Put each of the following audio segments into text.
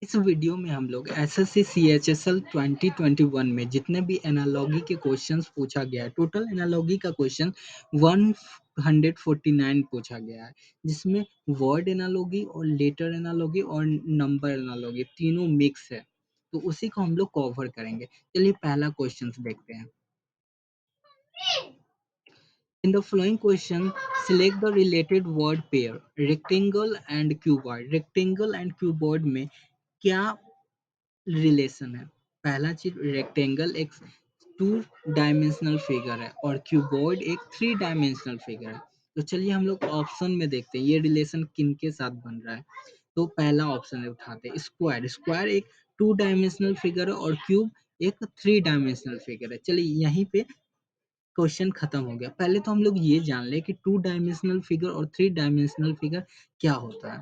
इस वीडियो में हम लोग एसएससी सीएचएसएल 2021 में जितने भी एनालॉगी के क्वेश्चंस पूछा गया है, टोटल एनालॉगी का क्वेश्चन 149 पूछा गया है, जिसमें वर्ड एनालॉगी और लेटर एनालॉगी और नंबर एनालॉगी तीनों मिक्स है। तो उसी को हम लोग कवर करेंगे। चलिए पहला क्वेश्चन देखते हैं। In the following question, select the related word pair rectangle and cuboid. Rectangle and cuboid में क्या रिलेशन है? पहला चीज, रेक्टेंगल एक टू डायमेंशनल फिगर है और क्यूबॉइड एक थ्री डायमेंशनल फिगर है। तो चलिए हम लोग ऑप्शन में देखते हैं ये रिलेशन किन के साथ बन रहा है। तो पहला ऑप्शन है, उठाते हैं स्क्वायर। स्क्वायर एक टू डायमेंशनल फिगर है और क्यूब एक थ्री डायमेंशनल फिगर है। चलिए यहीं पे क्वेश्चन खत्म हो गया। पहले तो हम लोग ये जान ले कि टू डायमेंशनल फिगर और थ्री डायमेंशनल फिगर क्या होता है।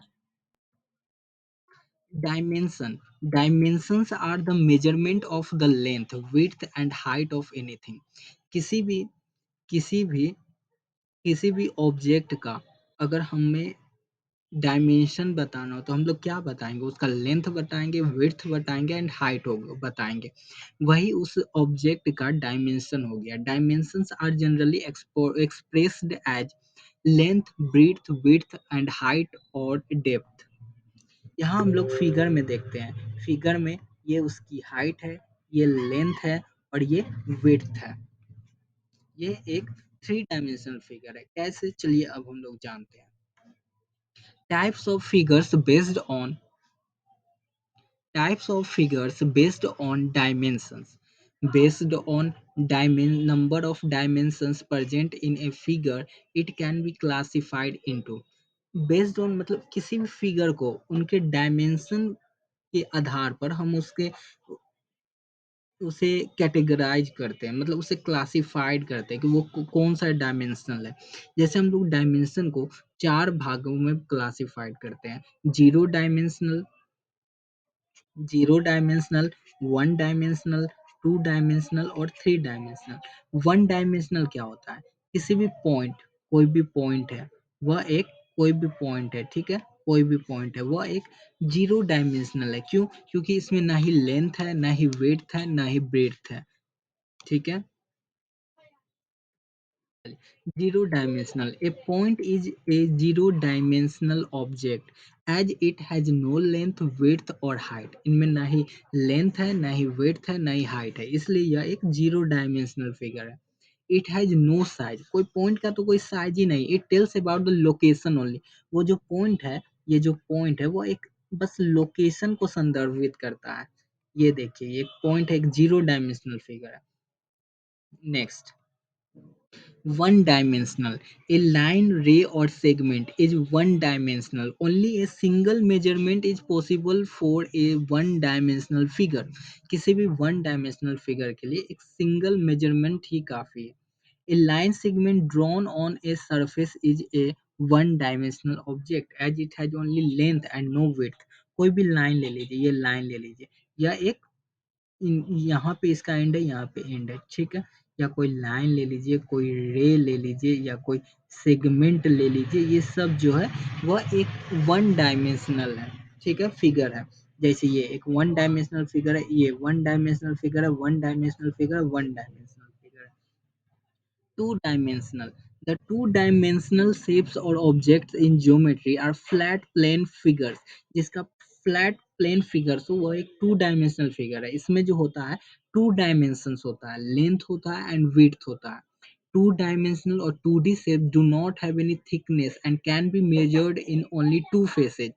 Dimension. Dimensions are the measurement of the length, width and height of anything. किसी भी किसी भी किसी भी ऑब्जेक्ट का अगर हमें डायमेंशन बताना हो तो हम लोग क्या बताएंगे? उसका लेंथ बताएंगे, विड्थ बताएंगे एंड हाइट हो बताएंगे। वही उस ऑब्जेक्ट का डायमेंशन हो गया। Dimensions are generally expressed as length, breadth, width and height और डेप्थ। यहाँ हम लोग फिगर में देखते हैं। फिगर में ये उसकी हाइट है, ये लेंथ है और ये विड्थ है। ये एक थ्री डायमेंशनल फिगर है। कैसे? चलिए अब हम लोग जानते हैं। Types of figures based on types of figures based on dimensions. Based on number of dimensions present in a figure, it can be classified into. Based on मतलब किसी भी फिगर को उनके डायमेंशन के आधार पर हम उसे कैटेगराइज करते हैं, मतलब उसे क्लासिफाइड करते हैं कि वो कौन सा डायमेंशनल है। जैसे हम लोग डायमेंशन को चार भागों में क्लासिफाइड करते हैं: zero dimensional, zero dimensional, one dimensional, to dimensional और थ्री डायमेंशनल। वन डायमेंशनल क्या होता है? किसी भी पॉइंट, कोई भी पॉइंट है, वह एक कोई भी पॉइंट है, ठीक है, कोई भी पॉइंट है, वह एक जीरो डायमेंशनल है। क्यों? क्योंकि इसमें ना ही लेंथ है, ना ही विड्थ है, ना ही ब्रेड्थ है, ठीक है। Zero dimensional. A point is a zero dimensional object as it has no length, width और height. इनमें ना ही लेंथ है, ना ही width है, ना ही हाइट है, इसलिए यह एक जीरो डायमेंशनल फिगर है। It has no size. कोई पॉइंट का तो कोई साइज ही नहीं। It tells about the location only. वो जो पॉइंट है, ये जो पॉइंट है वो एक बस लोकेशन को संदर्भित करता है। ये देखिए, ये पॉइंट एक जीरो डायमेंशनल फिगर है। Next, one dimensional. A line, ray or segment is one dimensional. Only a single measurement is possible for a one dimensional figure. किसी भी one dimensional figure के लिए एक single measurement ही काफी है। A line segment drawn on a surface is a one dimensional object as it has only length and no width. कोई भी line ले लीजिए, ये लाइन ले लीजिए, यह एक यहाँ पे इसका एंड है, यहाँ पे एंड है, ठीक है। या कोई लाइन ले लीजिए, कोई रे ले लीजिए या कोई सेगमेंट ले लीजिए, ये सब जो है वह एक वन डायमेंशनल है, ठीक है, फिगर है। जैसे ये एक वन डायमेंशनल फिगर है, ये वन डायमेंशनल फिगर है, वन डायमेंशनल फिगर है, वन डायमेंशनल फिगर है। Two dimensional. The two dimensional shapes or objects in geometry are flat plane figures. जिसका फ्लैट प्लेन फिगर्स हो वह एक टू डायमेंशनल फिगर है। इसमें जो होता है टू डायमेंशंस होता है, लेंथ होता है एंड विड्थ होता है। टू डायमेंशनल और two D shape do not have any thickness and can be measured in only two faces.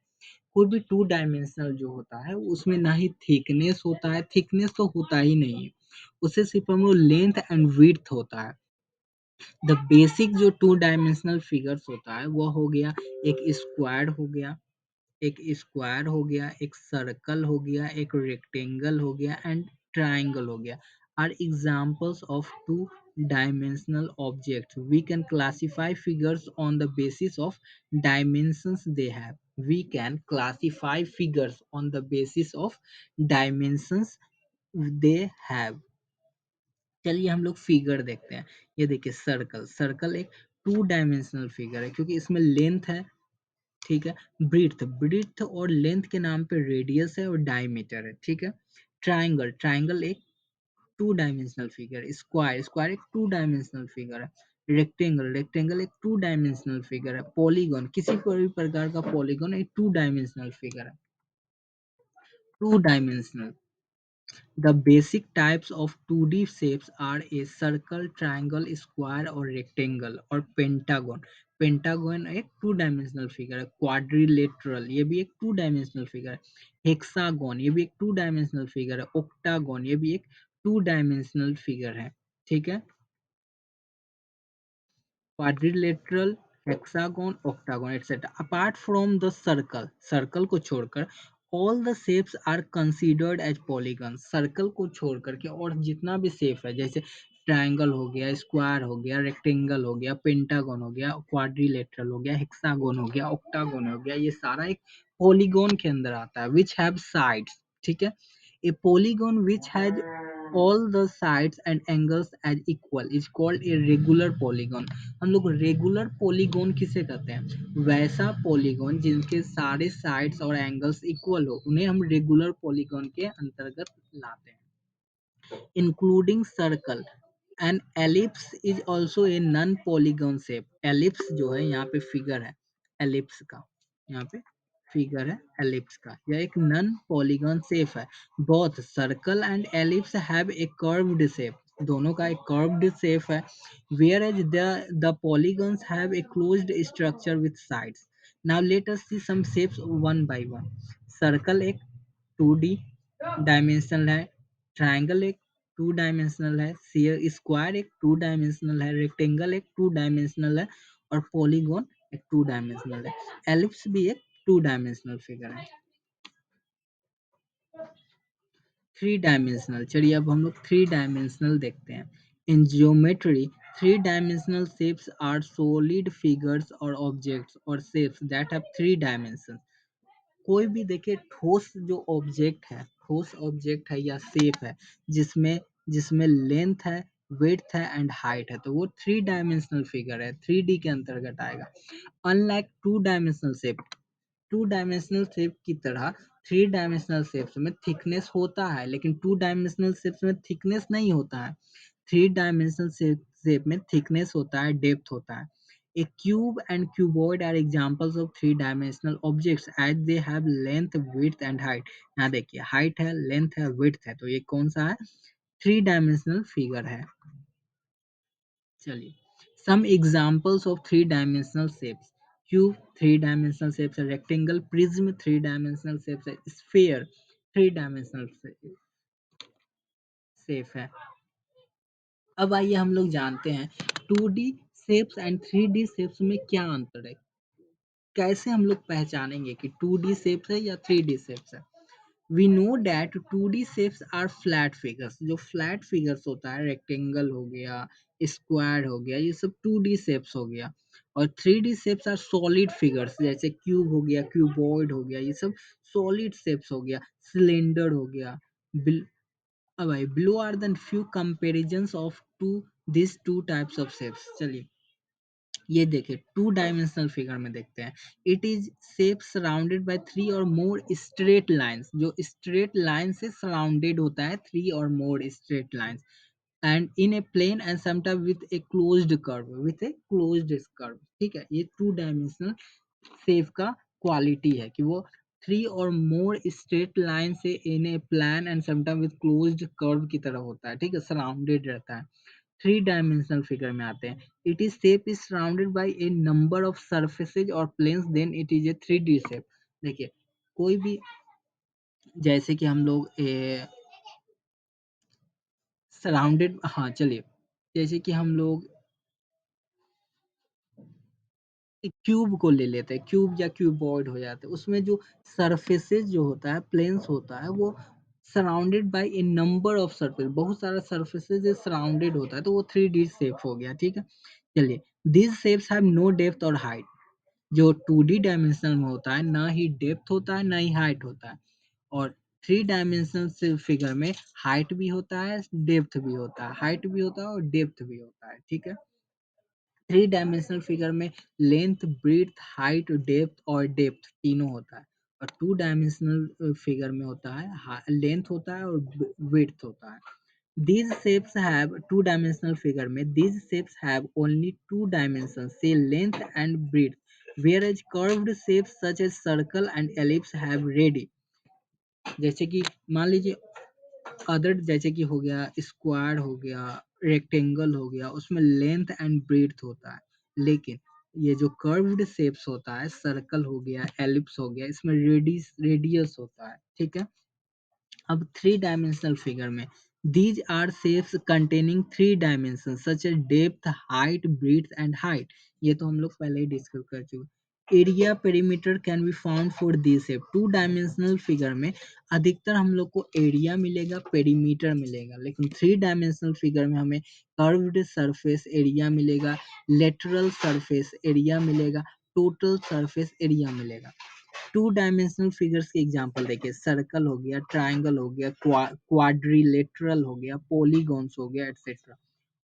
कोई भी टू डायमेंशनल जो होता है उसमें ना ही थिकनेस होता है, थिकनेस तो होता ही नहीं है, उससे सिर्फ हम लेंथ एंड विड्थ होता है। द बेसिक जो टू डायमेंशनल फिगर्स होता है वो हो गया, एक स्क्वायर हो गया, एक स्क्वायर हो गया, एक सर्कल हो गया, एक रेक्टेंगल हो गया एंड ट्राइंगल हो गया। Are examples of two dimensional objects. We can classify figures on the basis of dimensions they have. We can classify figures on the basis of dimensions they have. चलिए हम लोग figure देखते हैं। ये देखिए circle. Circle एक two dimensional figure है क्योंकि इसमें लेंथ है, ठीक है। ब्रीथ ब्रीथ और लेंथ के नाम पे रेडियस है और डायमीटर है, ठीक है। ट्राइंगल ट्राइंगल एक two dimensional figure, square square एक टू डायमेंशनल फिगर है। रेक्टेंगल रेक्टेंगल एक टू डायमेंशनल फिगर है। पॉलीगॉन किसी कोई भी प्रकार का पॉलीगॉन एक टू डायमेंशनल फिगर है, two dimensional. The basic types of 2D shapes are a circle, triangle, square और rectangle और pentagon। पेंटागन एक टू डायमेंशनल फिगर है। क्वाड्रिलेटरल ये भी एक टू डायमेंशनल फिगर है। हेक्सागोन ये भी एक टू डायमेंशनल फिगर है। ऑक्टागोन ये भी एक टू डायमेंशनल फिगर है, ठीक है। Quadrilateral, hexagon, octagon etc. Apart from the circle, circle को छोड़कर all the shapes are considered as polygons। Circle को छोड़ करके और जितना भी शेप है जैसे ट्रायंगल हो गया, स्क्वायर हो गया, रेक्टेंगल हो गया, पेंटागन हो गया, क्वाड्रिलेटरल हो गया, हेक्सागोन हो गया, ऑक्टागोन हो गया, ये सारा एक पॉलीगॉन के अंदर आता है which have sides, ठीक है। A polygon which has all the sides and angles as equal is called a regular polygon। हम लोग रेगुलर पॉलीगॉन किसे कहते हैं? वैसा पॉलीगॉन जिनके सारे साइड्स और एंगल्स इक्वल हो उन्हें हम रेगुलर पॉलीगॉन के अंतर्गत लाते हैं। Including circle. An ellipse is also a non polygon shape. Ellipse जो है यहाँ पे फिगर है एलिप्स का, यहाँ पे फिगर है एलिप्स का, यह एक नॉन पॉलीगॉन शेप है। Both circle and ellipse have a curved shape. दोनों का एक कर्व्ड शेप है। whereas the polygons have a closed structure with sides। Now let us see some shapes one by one। Circle एक 2D dimensional है। Triangle एक two dimensional है। Square एक two dimensional है। रेक्टेंगल एक टू डायमेंशनल है और पॉलीगॉन एक टू डायमेंशनल है। एलिप्स भी एक टू डायमेंशनल फिगर है। थ्री डायमेंशनल, चलिए अब हम लोग थ्री डायमेंशनल देखते हैं। In geometry three dimensional shapes are solid figures और ऑब्जेक्ट्स और shapes that have three dimension. कोई भी देखिए ठोस जो ऑब्जेक्ट है, ठोस ऑब्जेक्ट है या शेप है जिसमें जिसमें लेंथ है, विड्थ है एंड हाइट है तो वो थ्री डायमेंशनल फिगर है, थ्री डी के अंतर्गत आएगा। Unlike to dimensional shape, two dimensional shape की तरह थ्री डायमेंशनल शेप्स में थिकनेस होता है लेकिन टू डायमेंशनल शेप्स में थिकनेस नहीं होता है। थ्री डायमेंशनल शेप में थिकनेस होता है, डेप्थ होता है। A cube and cuboid are examples of three-dimensional objects as they have length, width and height। यहाँ देखिए हाइट है, लेंथ है, width है तो ये कौन सा है? थ्री डायमेंशनल फिगर है। चलिए some examples of three dimensional shapes। Cube three dimensional shapes है। Rectangle, prism three dimensional shapes है। स्फीयर थ्री डायमेंशनल शेप है। अब आइए हम लोग जानते हैं 2D shapes and 3D shapes में क्या अंतर है, कैसे हम लोग पहचानेंगे कि 2D शेप्स है या 3D शेप्स है। We know that 2D shapes are flat figures. जो फ्लैट फिगर्स होता है रेक्टेंगल हो गया, स्क्वायर हो गया, ये सब 2D शेप्स हो गया। और 3D shapes are solid figures जैसे क्यूब हो गया, क्यूबॉइड हो गया, ये सब सॉलिड शेप्स हो गया। सिलेंडर हो गया। अब भाई below are the few comparisons of two these two types of shapes। चलिए ये देखिए टू डायमेंशनल फिगर में देखते हैं। It is shape surrounded by three or more straight lines. जो स्ट्रेट लाइन से सराउंडेड होता है, three or more straight lines and in a plane and sometime with a closed curve, with a closed curve, ठीक है। ये two dimensional shape का quality है कि वो three or more straight line से in a plan and sometime with closed curve की तरह होता है, ठीक है, सराउंडेड रहता है। थ्री डायमेंशनल फिगर में आते हैं। It is shape is surrounded by a number of surfaces or planes then it is a three D shape. देखिए कोई भी जैसे कि हम लोग सराउंडेड, हाँ चलिए जैसे कि हम लोग एक क्यूब को ले लेते हैं, क्यूब या क्यूबॉइड हो जाते हैं, उसमें जो सरफेसेस जो होता है, प्लेन्स होता है, वो surrounded by a number of surface, बहुत सारा सरफेसेस से सराउंडेड होता है तो वो थ्री डी शेप हो गया, ठीक है। चलिए this shapes have no depth और हाइट। जो टू डी डायमेंशनल में होता है ना ही डेप्थ होता है ना ही हाइट होता है, और थ्री डायमेंशनल फिगर में हाइट भी होता है, डेप्थ भी होता है, हाइट भी होता है और डेप्थ भी होता है, ठीक है। थ्री डायमेंशनल फिगर में लेंथ, ब्रीथ, हाइट, डेप्थ और डेप्थ तीनों होता है। और टू डायमेंशनल फिगर में होता है लेंथ होता है और विड्थ होता है। These shapes have two-dimensional figure में these shapes have only two dimensions, say length and breadth, whereas curved shapes such as circle and ellipse have radi। जैसे कि मान लीजिए अदर जैसे कि हो गया स्क्वायर हो गया, रेक्टेंगल हो गया, उसमें लेंथ एंड ब्रेड्थ होता है। लेकिन ये जो कर्व्ड शेप्स होता है, सर्कल हो गया, एलिप्स हो गया, इसमें रेडियस होता है। ठीक है। अब थ्री डायमेंशनल फिगर में these are shapes containing three dimension such as depth, height, breadth and height. ये तो हम लोग पहले ही डिस्कस कर चुके। Area perimeter can be found for this shape. Two dimensional figure में अधिकतर हम लोग को एरिया मिलेगा, पेरीमीटर मिलेगा, लेकिन थ्री डायमेंशनल फिगर में हमें कर्व्ड सरफेस एरिया मिलेगा, लेटरल सरफेस एरिया मिलेगा, टोटल सरफेस एरिया मिलेगा। टू डायमेंशनल फिगर्स के एग्जांपल देखिए, सर्कल हो गया, ट्रायंगल हो गया, क्वाड्रिलेटरल हो गया, पॉलीगॉन्स हो गया, एटसेट्रा।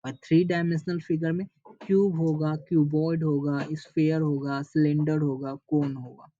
और थ्री डायमेंशनल फिगर में क्यूब होगा, क्यूबॉइड होगा, स्फेयर होगा, सिलेंडर होगा, कोन होगा।